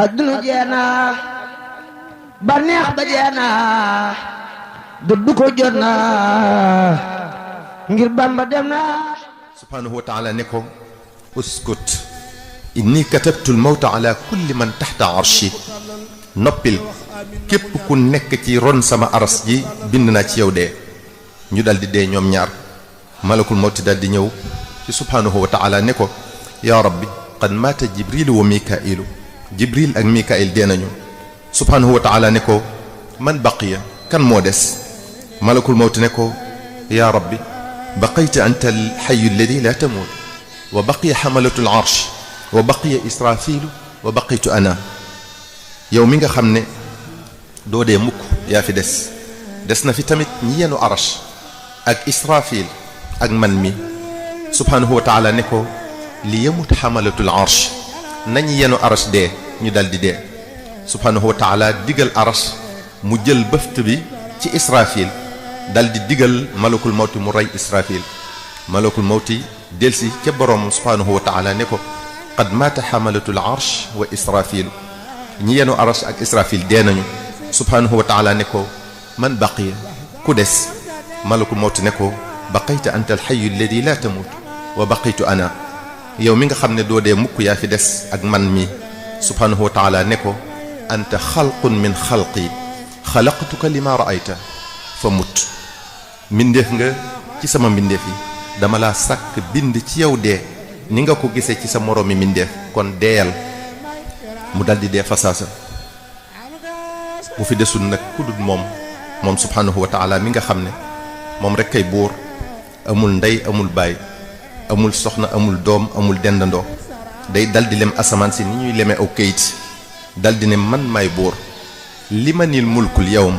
adduna jeena baneex ba jeena dëddu ko jot na ngir Bamba dem na. subhanahu wa taala ne ko uskut inni katabtu almawta ala kulli man taxta arshi noppil képp ku nekk ci ron sama aras ji bind naa ci yow dee. ñu dal di dee ñoom ñaar malakul mawti dal di ñëw ci subhanahu wa taala ne ko yaa rabbi qad maata jibril wa mikailu jibril ak mikail dee nañu. subhanahu wa taala ne ko man baqiya kan moo des. malakul mawti ne ko yaa rabbi baqayta anta alxayu alladi la tamuut wa baqiya xamalatu alarsh wa baqiya israfilu wa baqaytu ana. yow mi nga xam ne doo dee mukk yaa fi des na fi tamit ñi yenu arash ak israfil ak man mi. subhanahu wa taala ne ko li yamut xamalatul arsh nañ yenu arash dee ñu dal di dee. subhanahu wa taala digal arash mu jël bëft bi ci israfil dal di digal malakul mawti mu rey israfil. malakul mawti delsi ca borom subhanahu wa taala ne ko qad maata xamalatul arsh wa israfil ñi yenu arash ak israfil dee nañu. subhanahu wa taala ne ko man baqiya ku des. malakul mawti ne ko baqayta anta alxayu alladi la tamut wa baqaytu ana. yow mi nga xam ne doo dee mukk yaa fi des ak man mi. subhanahu wa taala ne ko anta xalqun min xalqi xalaqtuka lima raayta fa mut. mbindeef nga ci sama mbindeef yi dama laa sàkk bind ci yow dee ni nga ko gisee ci sa moroomi mbindeef kon deeyal. mu dal di dee fasaasa. bu fi desul nag ku dul moom subhanahu wa taala mi nga xam ne moom rek kay buur amul ndey amul baay amul soxna amul doom amul dendandoo day dal di lem asamaan si ni ñuy leme aw kayit dal di ne man maay buur limanil mulkul yawm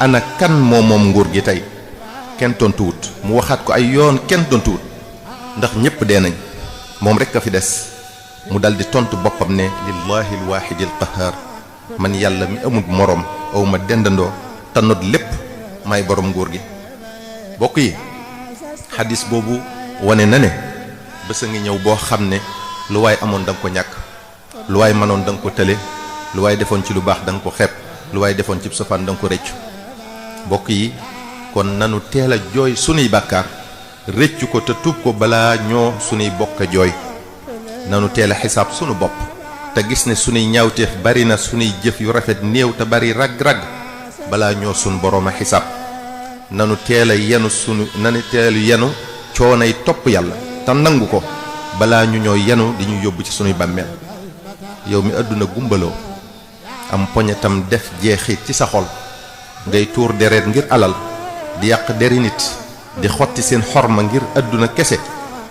ana kan moom nguur gi tey. kenn tontuwut mu waxaat ko ay yoon kenn tontuwut ndax ñépp dee nañ moom rek a fi des. mu dal di tontu boppam ne lillahi alwaahidi alqahar man yàlla mi amul moroom aw ma dendandoo te not lépp may borom nguur gi. bokk yi xadis boobu wane na ne bés a ngi ñëw boo xam ne lu waay amoon da nga ko ñàkk lu waay mënoon da nga ko tële lu waay defoon ci lu baax da nga ko xeeb lu waay defoon ci safaan da nga ko rëccu. bokk yi kon nanu teel a jooy sunuy bàkkaar rëccu ko te tuub ko balaa ñoo sunuy bokk jooy. nanu teel a xisaab sunu bopp te gis ne sunuy ñaawteef bari na sunuy jëf yu rafet néew te bari rag-rag balaa ñoo sunu boroom a xisaab. nanu teel a yenu coonay topp yàlla te nangu ko balaa ñu ñoo yenu di ñu yóbbu ci sunuy bàmmeel. yow mi àdduna gumbaloo am poñetam def jeexit ci sa xol ngay tuur deret ngir alal di yàq deri nit di xotti seen xorma ngir àdduna kese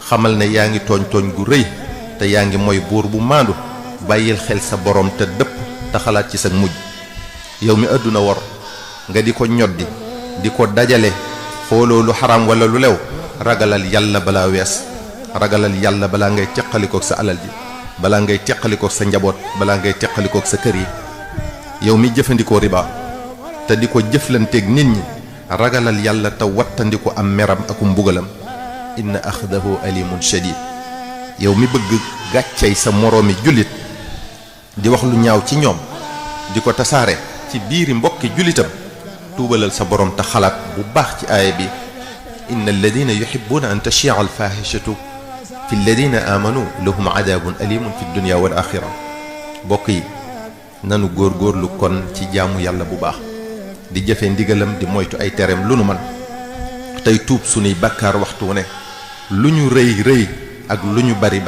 xamal ne yaa ngi tooñ gu rëy te yaa ngi mooy buur bu maandu. bàyyil xel sa borom te dëpp te xalaat ci sa mujj. yow mi àdduna wor nga di ko ñoddi di ko dajale xooloo lu xaraam wala lu lew ragalal yàlla balaa wees. ragalal yàlla balaa ngay teqalikook sa alal ji balaa ngay teqalikook sa njaboot balaa ngay teqalikook sa kër yi. yow mi jëfandikoo riba te di ko jëflanteeg nit ñi ragalal yàlla te wattandiku am meram ak mbugalam. inna axdahu alimun shadid. yow mi bëgg gàccey sa moroomi jullit di wax lu ñaaw ci ñoom di ko tasaare ci biiri mbokki jullitam tuubalal sa borom te xalaat bu baax ci aaya bi inna alladina yuhibbuna an tashia alfahishatu fi alladina amanu lahum adabun alimun fi dunya wal axira. bokk yi nanu góorgóorlu kon ci jaamu yàlla bu baax di jëfe ndigalam di moytu ay tereem lu nu man tey tuub sunuy bàkkaar waxtu ne lu ñu rëy ak lu ñu bari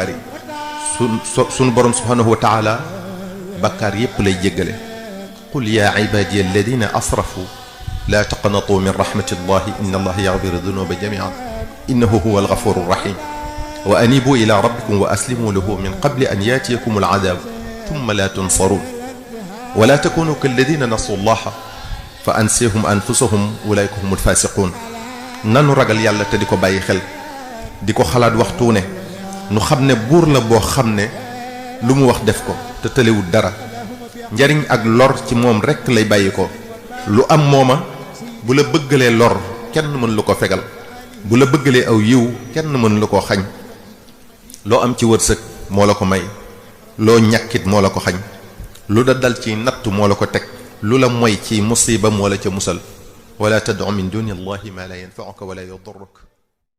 sunu borom subhanahu wa taala bàkkaar yépp lay jéggale. qul yaa ibaadiya alladina asrafu laa taqnatu min rahmatillahi inna allaha yaxfiru dunuba jamian innahu huwa algafuru rahim wa anibu ila rabbikum wa aslimu lahu min qabli an yaatiyakum aladaab thumma la tunsarun wa la takunu kalladina nasu allaha fa ansahum anfusahum ulaika hum alfasiqun. nanu ragal yàlla te di ko bàyyi xel di ko xalaat waxtu ne nu xam ne buur la boo xam ne lu mu wax def ko te tëlewul dara njariñ ak lor ci moom rekk lay bàyyi ko. lu am mooma bu la bëggalee lor kenn mën lu ko fegal bu la bëggalee aw yiw kenn mën lu ko xañ. loo am ci wërsëg moo la ko may loo ñàkkit moo la ko xañ lu la dal ci natt moo la ko teg lu la moy ci musiba moo la ca musal wala tad'u min duni allahi ma la yanfa'uka wala yadurruk